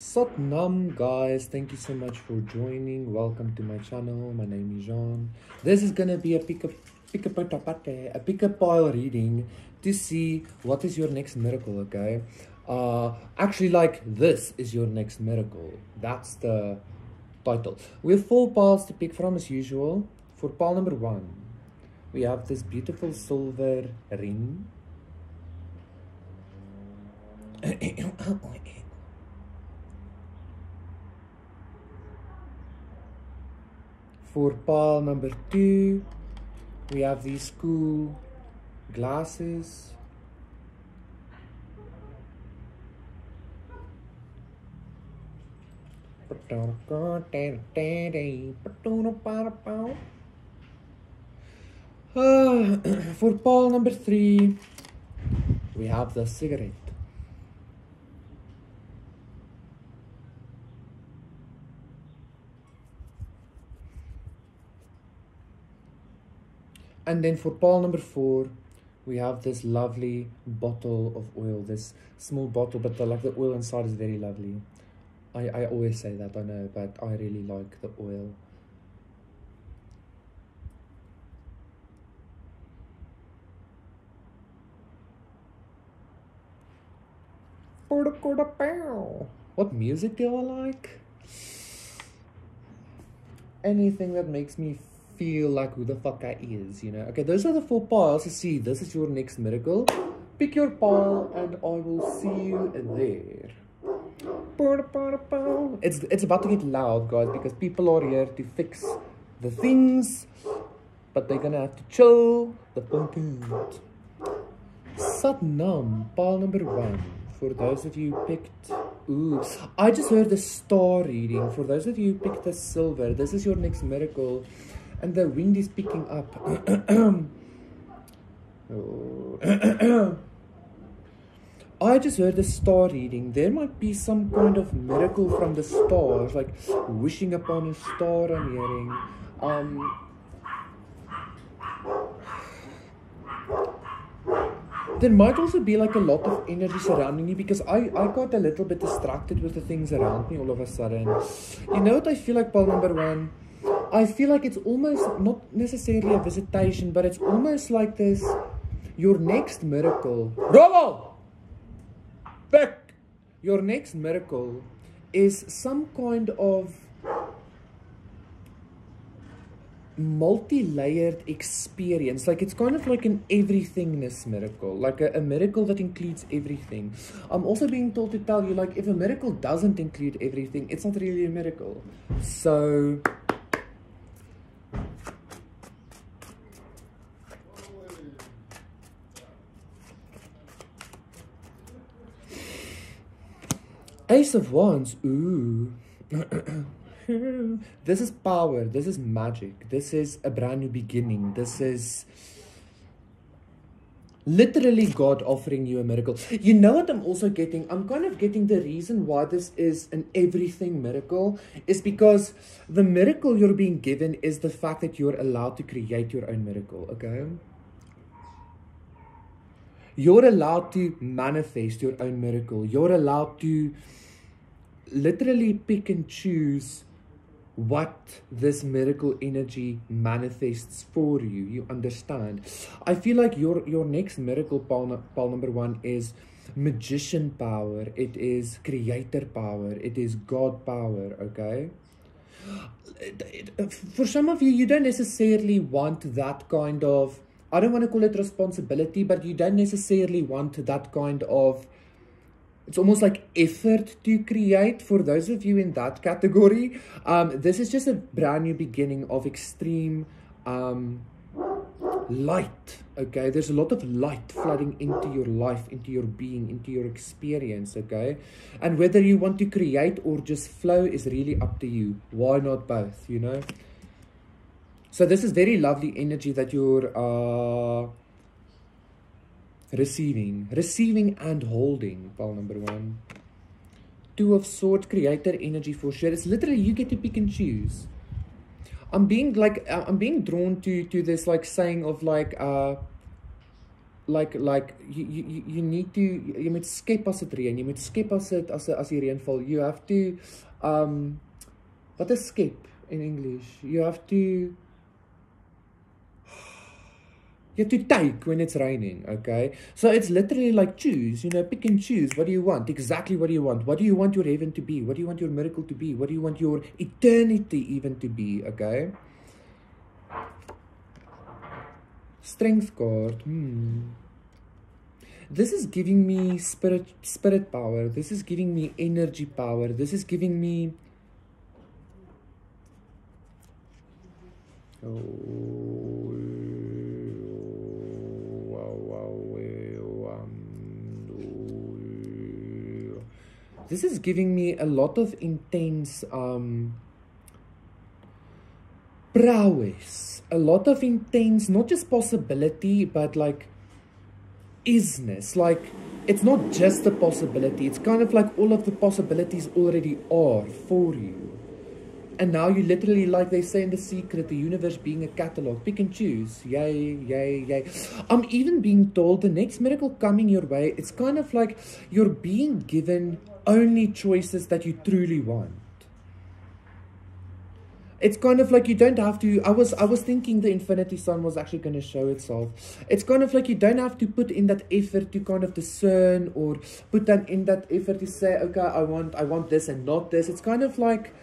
Satnam guys, thank you so much for joining. Welcome to my channel. My name is Jean. This is gonna be a pick a pile reading to see what is your next miracle, okay? Actually, like, this is your next miracle. That's the title. We have 4 piles to pick from as usual. For pile number 1, we have this beautiful silver ring. For pile number 2, we have these cool glasses. For pile number 3, we have the cigarette. And then for pile number 4, we have this lovely bottle of oil, this small bottle, but the oil inside is very lovely. I always say that, I know, but I really like the oil. What music do I like? Anything that makes me feel like who the fuck I is, you know. Okay, those are the 4 piles. You see, this is your next miracle. Pick your pile and I will see you there. It's about to get loud, guys, because people are here to fix the things, but they're gonna have to chill the fuck out. Satnam, pile number 1. For those of you picked, ooh, I just heard the star reading. For those of you who picked the silver, this is your next miracle. And the wind is picking up. I just heard the star reading. There might be some kind of miracle from the stars, like wishing upon a star, I'm hearing. There might also be like a lot of energy surrounding you, because I got a little bit distracted with the things around me all of a sudden. You know what I feel like, pile number 1? I feel like it's almost not necessarily a visitation, but it's almost like this, your next miracle. Bravo! Back! Your next miracle is some kind of multi-layered experience. Like, it's kind of like an everythingness miracle, like a miracle that includes everything. I'm also being told to tell you, like, if a miracle doesn't include everything, it's not really a miracle. So Ace of Wands, ooh. This is power, this is magic, this is a brand new beginning, this is literally God offering you a miracle. You know what I'm also getting? I'm kind of getting the reason why this is an everything miracle is because the miracle you're being given is the fact that you're allowed to create your own miracle, okay? You're allowed to manifest your own miracle. You're allowed to literally pick and choose what this miracle energy manifests for you. You understand? I feel like your next miracle, pile number 1, is magician power. It is creator power. It is God power, okay? For some of you, you don't necessarily want that kind of, I don't want to call it responsibility, but you don't necessarily want that kind of, it's almost like effort to create. For those of you in that category, this is just a brand new beginning of extreme light, okay? There's a lot of light flooding into your life, into your being, into your experience, okay? And whether you want to create or just flow is really up to you. Why not both, you know? So this is very lovely energy that you're receiving and holding, pile number 1. 2 of Swords, creator energy for sure. It's literally you get to pick and choose. I'm being drawn to this like saying of like you need to, jy moet skep as dit reën, jy moet skep as dit as die reën val. You have to what is skep in English? You have to take when it's raining, okay? So it's literally like choose, you know, pick and choose. What do you want? Exactly what do you want? What do you want your heaven to be? What do you want your miracle to be? What do you want your eternity even to be, okay? Strength card. This is giving me spirit power. This is giving me energy power. This is giving me this is giving me a lot of intense prowess, a lot of intense, not just possibility, but like isness. Like, it's not just a possibility, it's kind of like all of the possibilities already are for you. And now you literally, like they say in The Secret, the universe being a catalog, pick and choose, yay, yay, yay. I'm even being told the next miracle coming your way, it's kind of like you're being given only choices that you truly want. It's kind of like you don't have to, I was thinking the infinity sign was actually going to show itself. It's kind of like you don't have to put in that effort to kind of discern, or put that in that effort to say, okay, I want this and not this. It's kind of like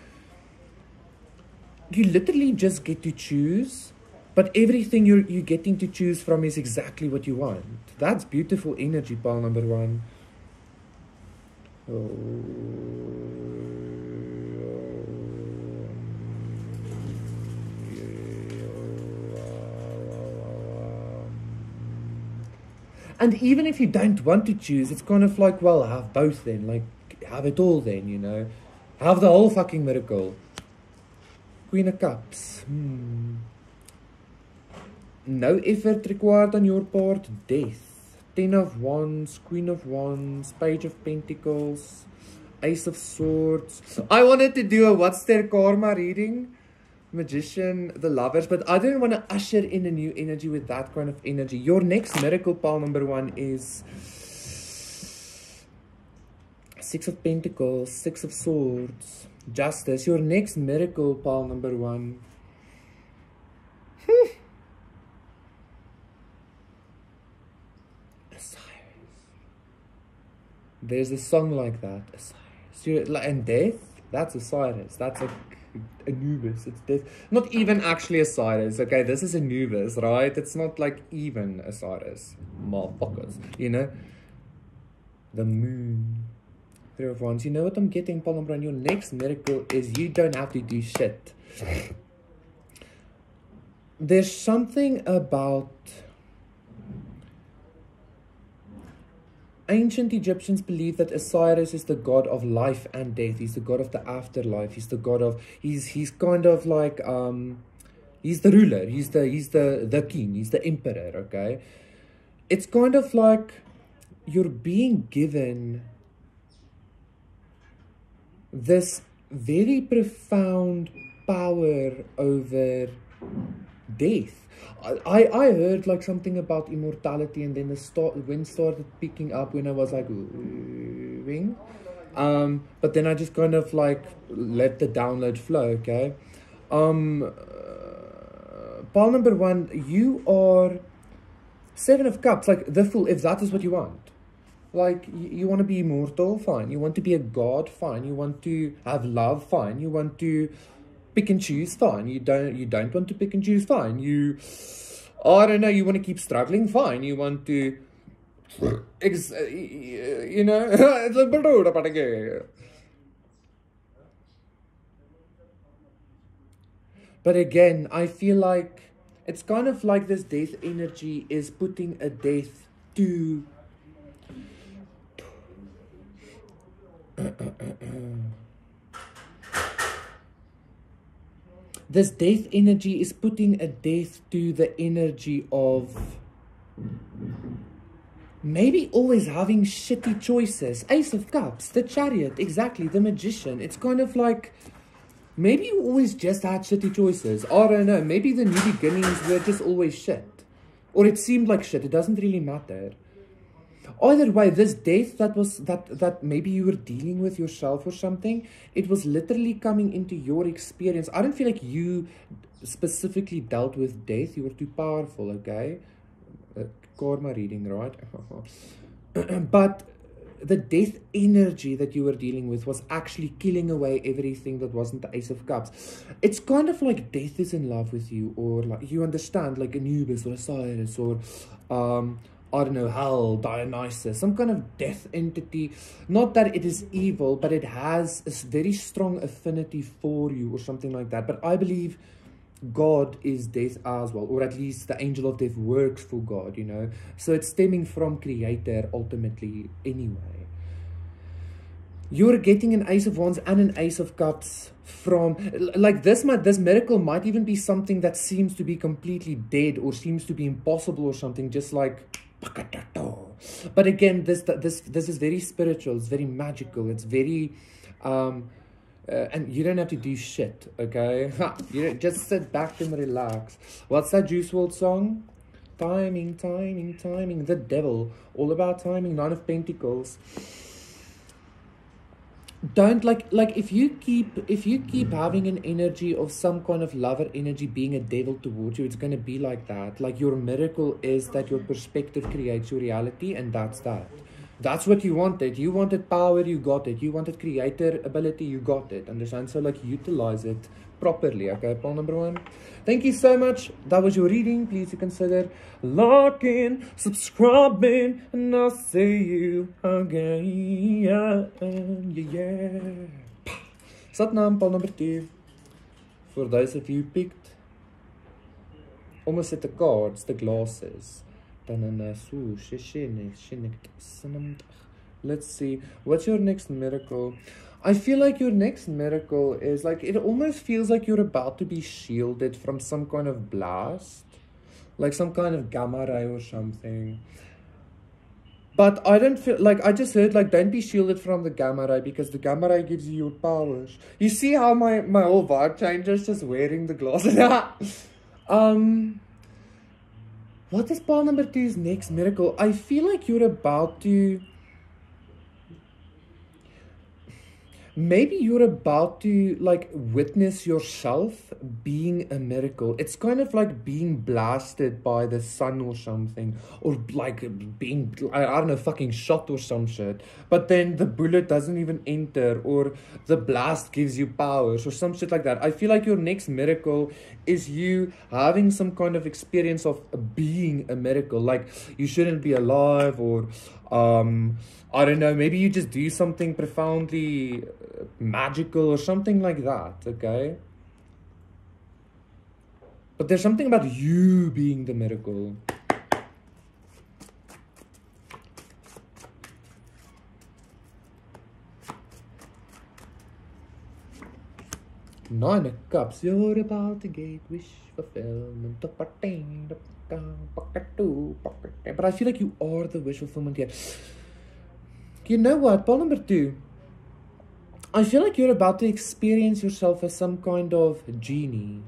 you literally just get to choose, but everything you're getting to choose from is exactly what you want. That's beautiful energy, pile number 1. And even if you don't want to choose, it's kind of like, well, have both then. Like, have it all then, you know. Have the whole fucking miracle. Queen of Cups. No effort required on your part. Death. 10 of Wands. Queen of Wands. Page of Pentacles. Ace of Swords. I wanted to do a what's their karma reading. Magician, the Lovers. But I didn't want to usher in a new energy with that kind of energy. Your next miracle, pile number 1, is 6 of Pentacles. 6 of Swords. Justice. Your next miracle, pile number 1. Osiris. There's a song like that. Osiris. And death? That's Osiris. That's like Anubis. It's death. Not even actually Osiris. Okay, this is Anubis, right? It's not like even Osiris. Motherfuckers. You know? The moon. 3 of Wands. You know what I'm getting, pile number 1? Your next miracle is you don't have to do shit. There's something about ancient Egyptians believe that Osiris is the god of life and death. He's the god of the afterlife. He's the god of, he's kind of like he's the ruler. He's the king. He's the emperor. Okay, it's kind of like you're being given this very profound power over death. I heard like something about immortality, and then the wind started picking up when I was like wing. But then I just kind of like let the download flow, okay? Pile number 1, you are 7 of Cups, like the Fool, if that is what you want. Like, you want to be immortal, fine. You want to be a god, fine. You want to have love, fine. You want to pick and choose, fine. You don't want to pick and choose, fine. I don't know, you want to keep struggling, fine. You want to, you know, it's a bit. But again, I feel like it's kind of like this death energy is putting a death to this death energy is putting a death to the energy of maybe always having shitty choices. Ace of Cups, the Chariot, exactly, the Magician. It's kind of like maybe you always just had shitty choices. I don't know, maybe the new beginnings were just always shit. or it seemed like shit. It doesn't really matter. Either way, this death that maybe you were dealing with yourself or something, it was literally coming into your experience. I don't feel like you specifically dealt with death. You were too powerful, okay? Karma reading, right? But the death energy that you were dealing with was actually killing away everything that wasn't the Ace of Cups. It's kind of like death is in love with you, or like, you understand, like Anubis or Osiris, or I don't know, Hell, Dionysus, some kind of death entity. Not that it is evil, but it has a very strong affinity for you or something like that. But I believe God is death as well, or at least the angel of death works for God, you know. So it's stemming from Creator ultimately anyway. You're getting an Ace of Wands and an Ace of Cups from, like, this miracle might even be something that seems to be completely dead or seems to be impossible or something, just like, but again, this is very spiritual, it's very magical, it's very and you don't have to do shit, okay? You just sit back and relax. What's that Juice WRLD song? Timing, timing, timing. The devil, all about timing. 9 of Pentacles. Don't like if you keep having an energy of some kind of lover energy being a devil towards you, it's gonna be like that. Like, your miracle is that your perspective creates your reality, and that's that. That's what you wanted. You wanted power, you got it. You wanted creator ability, you got it. Understand? So, like, utilize it properly, okay? Pile number 1. Thank you so much. That was your reading. Please consider liking, subscribing, and I'll see you again. Yeah. Satnam, pile number 2. For those of you picked, almost at the cards, the glasses. Let's see. What's your next miracle? I feel like your next miracle is like, it almost feels like you're about to be shielded from some kind of blast, like some kind of gamma ray or something. But I don't feel like, I just heard like, don't be shielded from the gamma ray, because the gamma ray gives you your powers. You see how my whole vibe changes just wearing the glasses. What is pile number 2's next miracle? I feel like you're about to... Maybe you're about to, like, witness yourself being a miracle. It's kind of like being blasted by the sun or something. Or, like, being, I don't know, fucking shot or some shit. But then the bullet doesn't even enter. Or the blast gives you powers or some shit like that. I feel like your next miracle is you having some kind of experience of being a miracle. Like, you shouldn't be alive, or... I don't know, maybe you just do something profoundly magical or something like that, okay? But there's something about you being the miracle. Nine of Cups, you're about to get wish fulfillment. But I feel like you are the wish fulfillment here. You know what? Pile number 2. I feel like you're about to experience yourself as some kind of genie.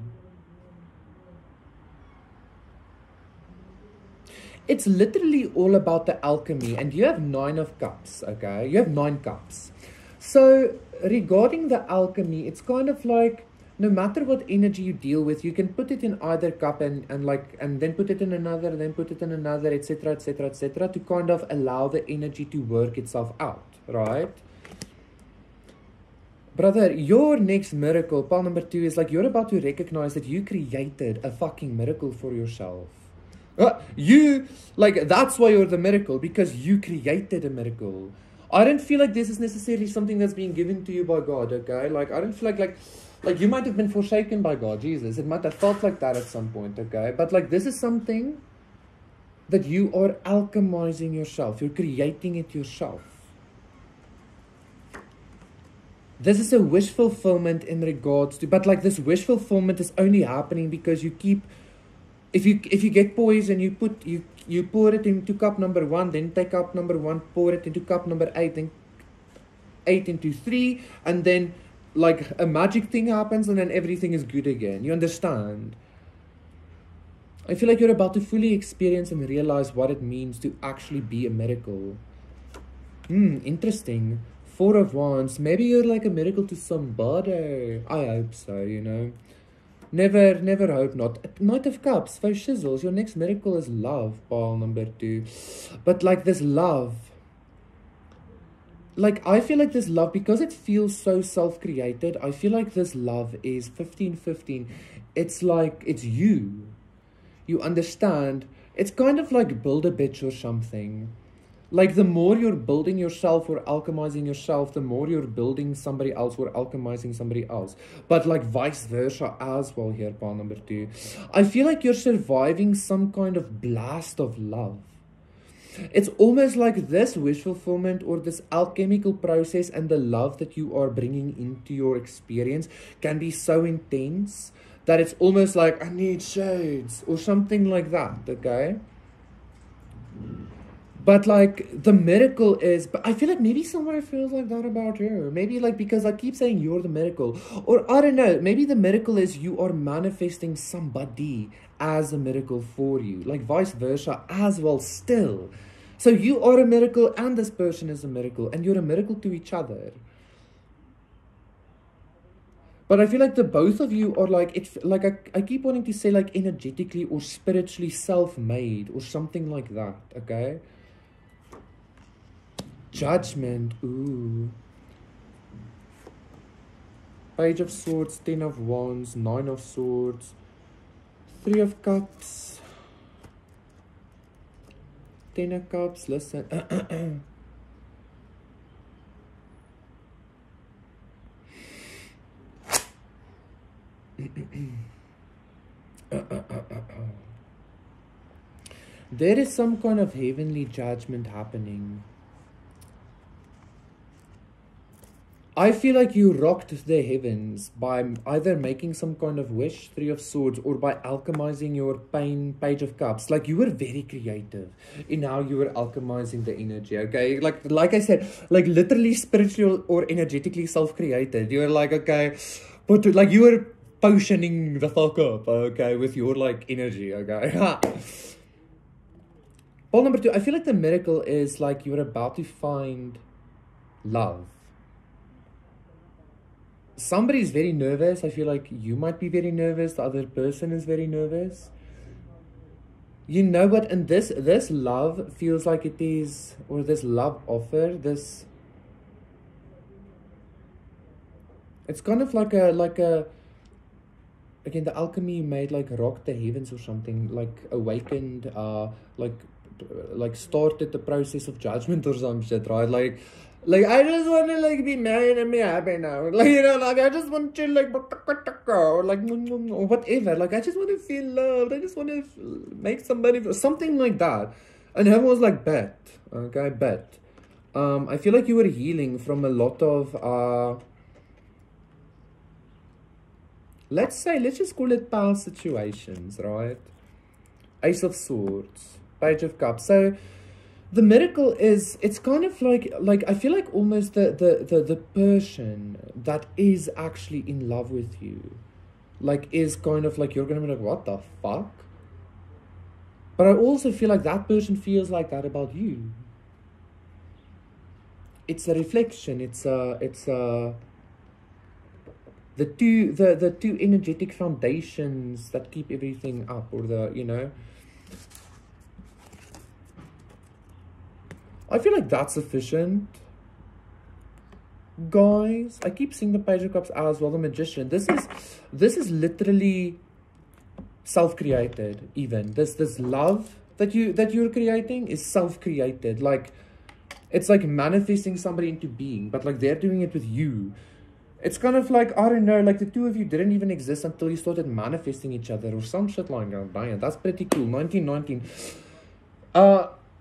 It's literally all about the alchemy. And you have 9 of Cups, okay? You have 9 cups. So, regarding the alchemy, it's kind of like, no matter what energy you deal with, you can put it in either cup and then put it in another, then put it in another, etc., etc., etc., to kind of allow the energy to work itself out, right? Brother, your next miracle, pile number 2, is like, you're about to recognize that you created a fucking miracle for yourself. You, like, that's why you're the miracle, because you created a miracle. I don't feel like this is necessarily something that's being given to you by God, okay? Like, I don't feel like you might have been forsaken by God, Jesus. It might have felt like that at some point, okay? But, like, this is something that you are alchemizing yourself. You're creating it yourself. This is a wish fulfillment in regards to... But, like, this wish fulfillment is only happening because you keep... If you get poison, you pour it into cup number 1, then take cup number 1, pour it into cup number 8, then 8 into 3, and then... like, a magic thing happens and then everything is good again. You understand? I feel like you're about to fully experience and realize what it means to actually be a miracle. Interesting. Four of Wands. Maybe you're like a miracle to somebody. I hope so, you know. Never hope not. Knight of Cups, 5 chisels. Your next miracle is love, pile number 2. But like this love, like I feel like this love, because it feels so self-created, I feel like this love is 15-15. It's like, it's you. You understand? It's kind of like build a bitch or something. Like the more you're building yourself or alchemizing yourself, the more you're building somebody else or alchemizing somebody else. But like vice versa as well here, pile number 2. I feel like you're surviving some kind of blast of love. It's almost like this wish fulfillment or this alchemical process and the love that you are bringing into your experience can be so intense that it's almost like, I need shades or something like that, okay? But like the miracle is, but I feel like maybe somebody feels like that about you. Maybe like because I keep saying you're the miracle. Or I don't know, maybe the miracle is you are manifesting somebody as a miracle for you. Like vice versa as well still. So you are a miracle and this person is a miracle. And you're a miracle to each other. But I feel like the both of you are like, I keep wanting to say like energetically or spiritually self-made or something like that, okay? Judgment, ooh. Page of Swords, 10 of Wands, 9 of Swords, 3 of Cups, 10 of Cups, listen. There is some kind of heavenly judgment happening. I feel like you rocked the heavens by either making some kind of wish, 3 of Swords, or by alchemizing your pain, Page of Cups. Like you were very creative in how you were alchemizing the energy, okay? Like I said, like literally spiritual or energetically self-created. You were like, okay, but like you were potioning the fuck up, okay, with your like energy, okay? Pole number 2, I feel like the miracle is like you're about to find love. Somebody's very nervous. I feel like you might be very nervous. The other person is very nervous. You know what? And this love feels like it is, or this love offer, this, it's kind of like a, again, the alchemy you made, like rocked the heavens or something, like awakened, like started the process of judgment or some shit, right? Like I just want to like be married and be happy now. Like, you know, like I just want to like or like or whatever. Like I just want to feel loved. I just want to make somebody feel something like that. And everyone was like, bet. Okay, bet. I feel like you were healing from a lot of let's just call it past situations, right? Ace of Swords, Page of Cups. So the miracle is, it's kind of like I feel like almost the person that is actually in love with you, like is kind of like, you're gonna be like, what the fuck? But I also feel like that person feels like that about you. It's a reflection. It's the two energetic foundations that keep everything up, or the, you know. I feel like that's sufficient, guys. I keep seeing the Page of Cups as well, the Magician. This is literally self-created. Even this love that you're creating is self-created. Like it's like manifesting somebody into being, but like they're doing it with you. It's kind of like, I don't know, like the two of you didn't even exist until you started manifesting each other or some shit like that. Damn, that's pretty cool. 1919.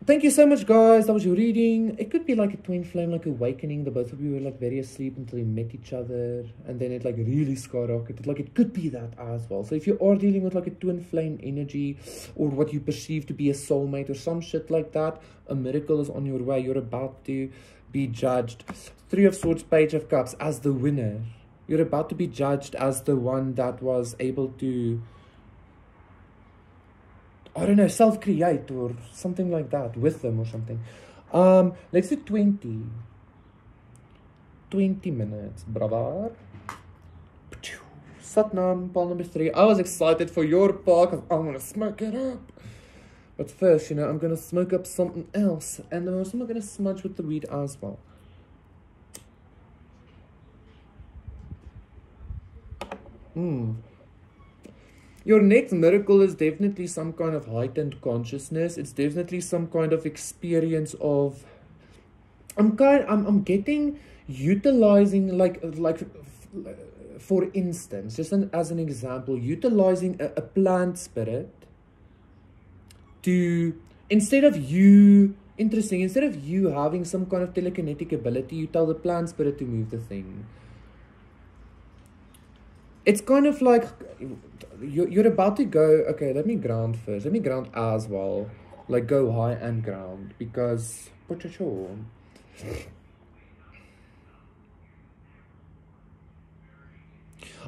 Thank you so much, guys. That was your reading. It could be like a twin flame, like awakening. The both of you were like very asleep until you met each other, and then it like really skyrocketed. Like it could be that as well. So if you are dealing with like a twin flame energy, or what you perceive to be a soulmate or some shit like that, a miracle is on your way. You're about to be judged. 3 of Swords, Page of Cups, as the winner. You're about to be judged as the one that was able to I don't know, self-create or something like that with them or something. Let's do 20 minutes, brother. Satnam, pile number 3. I was excited for your part because I want to smoke it up. But first, you know, I'm going to smoke up something else. And I'm also going to smudge with the weed as well. Your next miracle is definitely some kind of heightened consciousness. It's definitely some kind of experience of... I'm getting utilizing like for instance, just as an example, utilizing a plant spirit to, instead of you having some kind of telekinetic ability, you tell the plant spirit to move the thing. It's kind of like you're about to go, okay, let me ground first. Let me ground as well. Like go high and ground because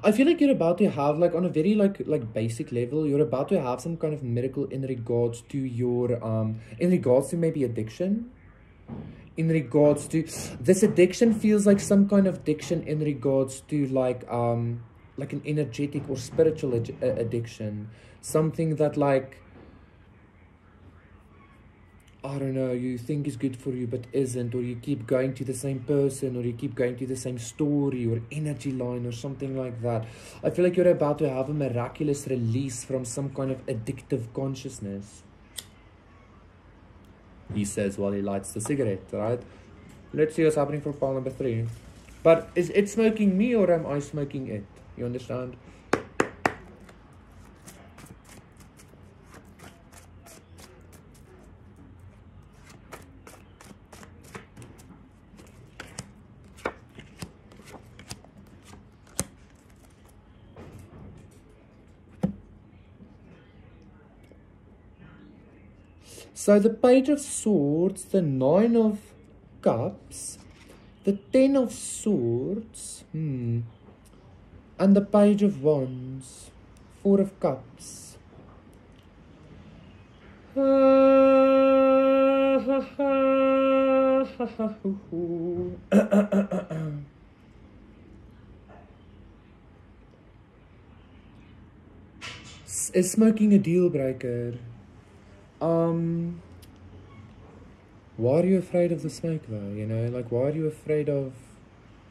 I feel like you're about to have, like, on a very like basic level, you're about to have some kind of miracle in regards to your in regards to maybe addiction. In regards to this addiction feels like some kind of addiction in regards to like an energetic or spiritual addiction, something that, like, I don't know, you think is good for you but isn't, or you keep going to the same person, or you keep going to the same story or energy line or something like that. I feel like you're about to have a miraculous release from some kind of addictive consciousness. He says while he lights the cigarette, right? Let's see what's happening for pile number 3. But is it smoking me or am I smoking it? You understand? So the Page of Swords, the 9 of Cups, the 10 of Swords, and the Page of Wands, 4 of Cups. Is smoking a deal breaker? Why are you afraid of the smoke though? You know, like, why are you afraid of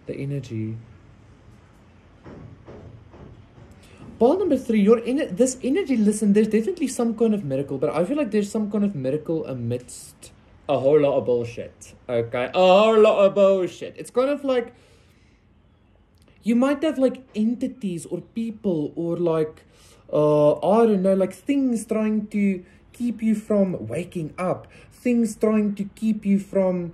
the energy? Pile number 3, you're in this energy. Listen, there's definitely some kind of miracle, but I feel like there's some kind of miracle amidst a whole lot of bullshit. Okay, a whole lot of bullshit. It's kind of like you might have like entities or people or like I don't know, like things trying to keep you from waking up, things trying to keep you from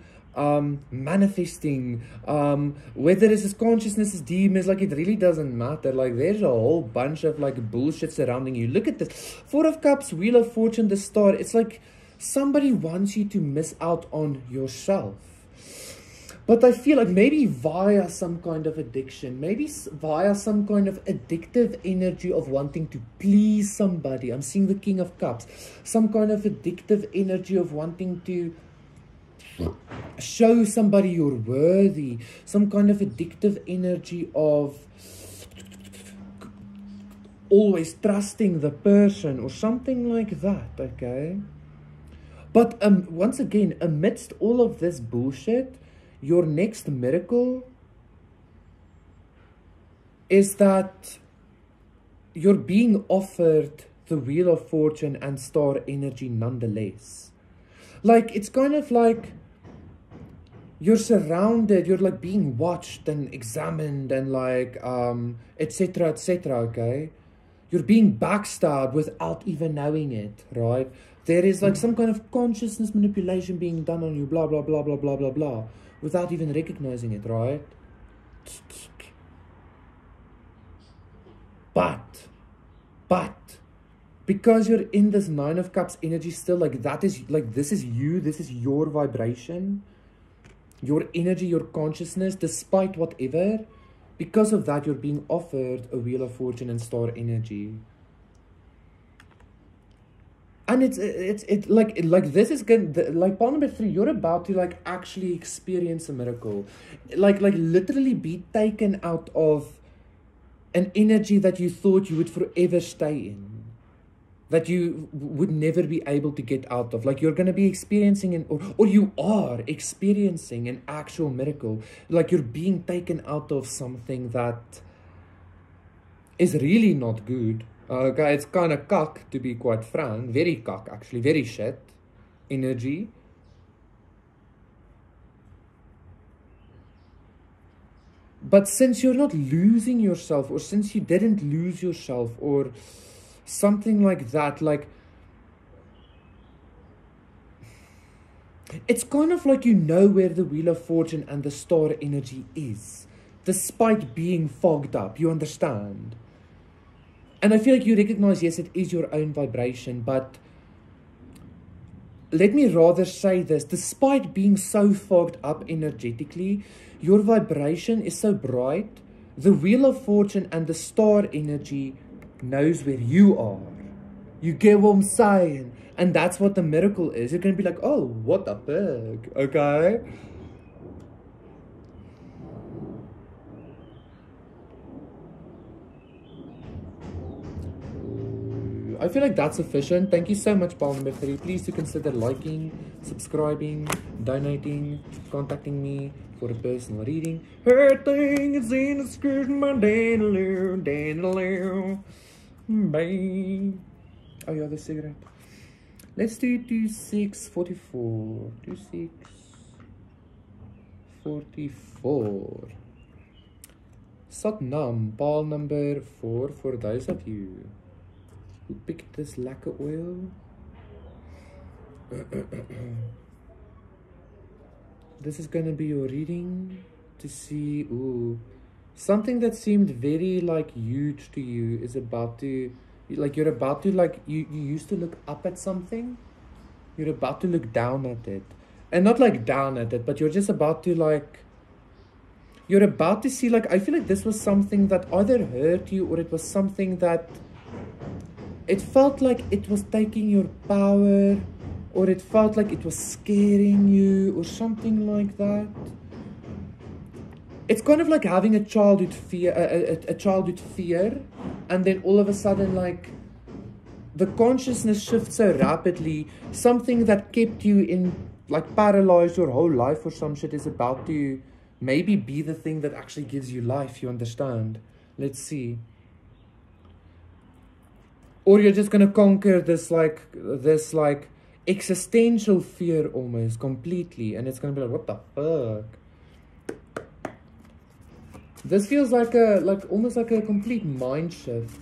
manifesting, whether it's as consciousness as demons, like, it really doesn't matter. Like, there's a whole bunch of like bullshit surrounding you. Look at this 4 of Cups, Wheel of Fortune, the Star. It's like somebody wants you to miss out on yourself. But I feel like maybe via some kind of addiction, maybe via some kind of addictive energy of wanting to please somebody. I'm seeing the King of Cups. Some kind of addictive energy of wanting to show somebody you're worthy. Some kind of addictive energy of always trusting the person or something like that, okay? But once again, amidst all of this bullshit, your next miracle is that you're being offered the Wheel of Fortune and Star energy nonetheless. Like, it's kind of like you're surrounded, you're like being watched and examined and like, etc., okay? You're being backstabbed without even knowing it, right? There is like some kind of consciousness manipulation being done on you, blah, blah, blah, blah, blah, blah, blah, without even recognizing it, right? But, because you're in this 9 of Cups energy still, like, that is, like, this is you, this is your vibration, your energy, your consciousness, despite whatever, because of that, you're being offered a Wheel of Fortune and Star energy. And it's like this is good. Like part number 3, you're about to like actually experience a miracle, like literally be taken out of an energy that you thought you would forever stay in, that you would never be able to get out of. Like you're going to be experiencing or you are experiencing an actual miracle. Like you're being taken out of something that is really not good. Okay, it's kind of cuck, to be quite frank. Very cuck, actually. Very shit energy. But since you're not losing yourself, or since you didn't lose yourself, or something like that, like, it's kind of like you know where the Wheel of Fortune and the star energy is, despite being fogged up. You understand? And I feel like you recognize, yes, it is your own vibration, but let me rather say this, despite being so fogged up energetically, your vibration is so bright, the Wheel of Fortune and the star energy knows where you are. You get what I'm saying? And that's what the miracle is. You're going to be like, oh, what the fuck, okay? I feel like that's sufficient. Thank you so much, pile number 3. Please do consider liking, subscribing, donating, contacting me for a personal reading. Everything is in the description, my dandelion. Bye. Oh yeah, the cigarette. Let's do 2644. 2644. Satnam, pile number 4 for those of you who picked this lacquer oil. This is going to be your reading to see, ooh, something that seemed very like huge to you is about to, like you're about to, like you used to look up at something. You're about to look down at it. And not like down at it, but you're just about to like, you're about to see, like, I feel like this was something that either hurt you or it was something that, it felt like it was taking your power, or it felt like it was scaring you, or something like that. It's kind of like having a childhood fear, a childhood fear, and then all of a sudden, like, the consciousness shifts so rapidly. Something that kept you in, like, paralyzed your whole life or some shit is about to maybe be the thing that actually gives you life. You understand? Let's see. Or you're just gonna conquer this like existential fear almost completely, and it's gonna be like, what the fuck? This feels like almost like a complete mind shift.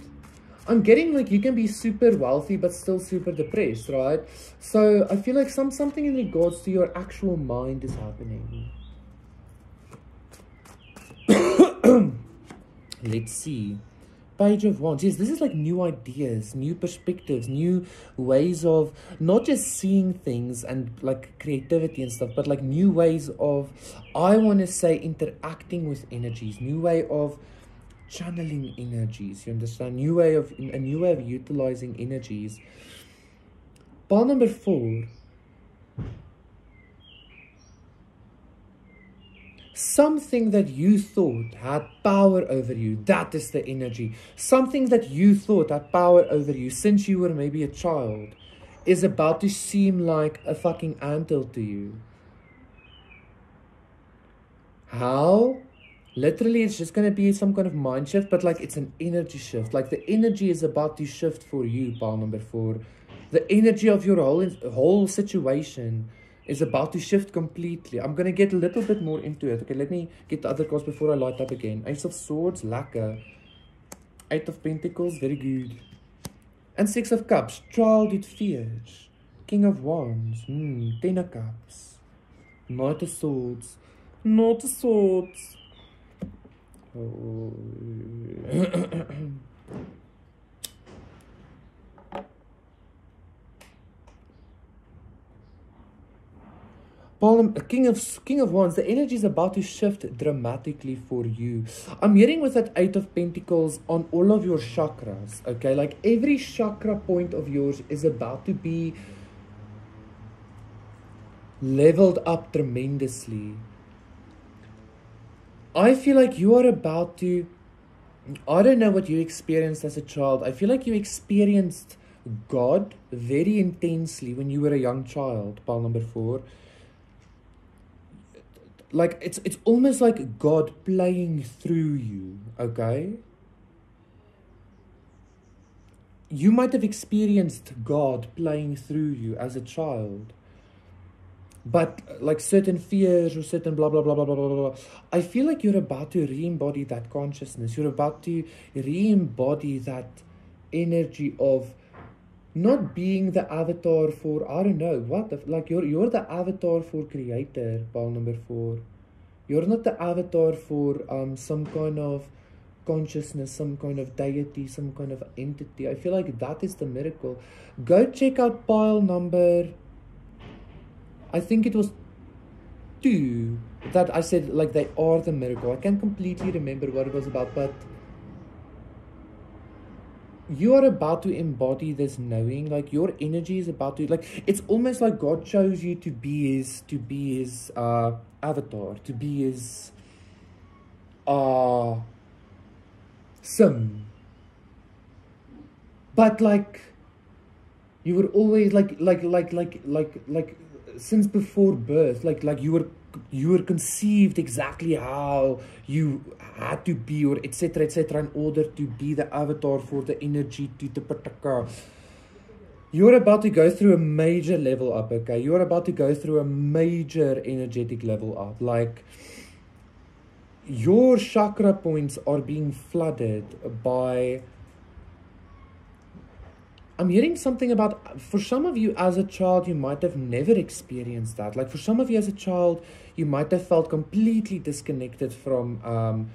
I'm getting like you can be super wealthy but still super depressed, right? So I feel like something in regards to your actual mind is happening. Let's see. Page of Wands. Yes, this is like new ideas, new perspectives, new ways of not just seeing things and like creativity and stuff, but like new ways of, I want to say, interacting with energies, new way of channeling energies. You understand? A new way of utilizing energies. Pile number 4. Something that you thought had power over you, that is the energy. Something that you thought had power over you since you were maybe a child is about to seem like a fucking anthill to you. How? Literally, it's just going to be some kind of mind shift, but like it's an energy shift. Like the energy is about to shift for you, pile number 4. The energy of your whole situation is about to shift completely. I'm going to get a little bit more into it. Okay, let me get the other cards before I light up again. Ace of Swords, lacquer. 8 of Pentacles, very good. And 6 of Cups, childhood fears. King of Wands, 10 of Cups. Knight of Swords, Knight of Swords. Oh. King of Wands, the energy is about to shift dramatically for you. I'm hearing with that Eight of Pentacles on all of your chakras, okay? Like every chakra point of yours is about to be leveled up tremendously. I feel like you are about to, I don't know what you experienced as a child. I feel like you experienced God very intensely when you were a young child, pile number 4. Like it's almost like God playing through you, okay? You might have experienced God playing through you as a child. But like certain fears or certain blah, blah, blah, blah, blah, blah, blah. I feel like you're about to re-embody that consciousness. You're about to re-embody that energy of not being the avatar for, I don't know, like you're the avatar for creator, pile number 4. You're not the avatar for some kind of consciousness, some kind of deity, some kind of entity. I feel like that is the miracle. Go check out pile number, I think it was 2, that I said like they are the miracle. I can't completely remember what it was about, but you are about to embody this knowing, like your energy is about to, like, it's almost like God chose you to be his avatar, to be his sim. But like you were always like since before birth, like you were conceived exactly how you had to be, or etc in order to be the avatar for the energy to the pataka. You're about to go through a major level up, okay? You're about to go through a major energetic level up. Like your chakra points are being flooded by, I'm hearing something about, for some of you as a child, you might have never experienced that. Like for some of you as a child, you might have felt completely disconnected from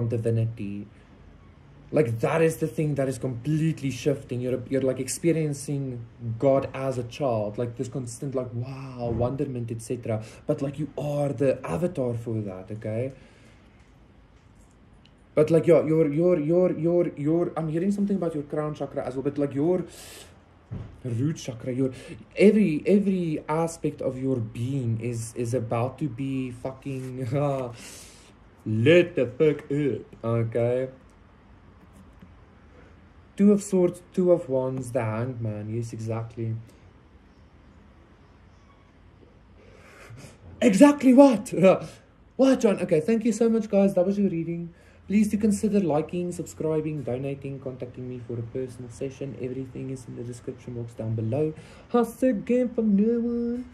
divinity. Like that is the thing that is completely shifting. You're like experiencing God as a child, like this constant like wow, wonderment, etc. But like you are the avatar for that, okay? But like your I'm hearing something about your crown chakra as well, but like your root chakra, your every aspect of your being is about to be fucking lit the fuck up, okay? 2 of Swords, 2 of Wands, the Hanged Man. Yes, exactly. Exactly what? What, John? Okay, thank you so much, guys. That was your reading. Please do consider liking, subscribing, donating, contacting me for a personal session. Everything is in the description box down below. How's the game from now on?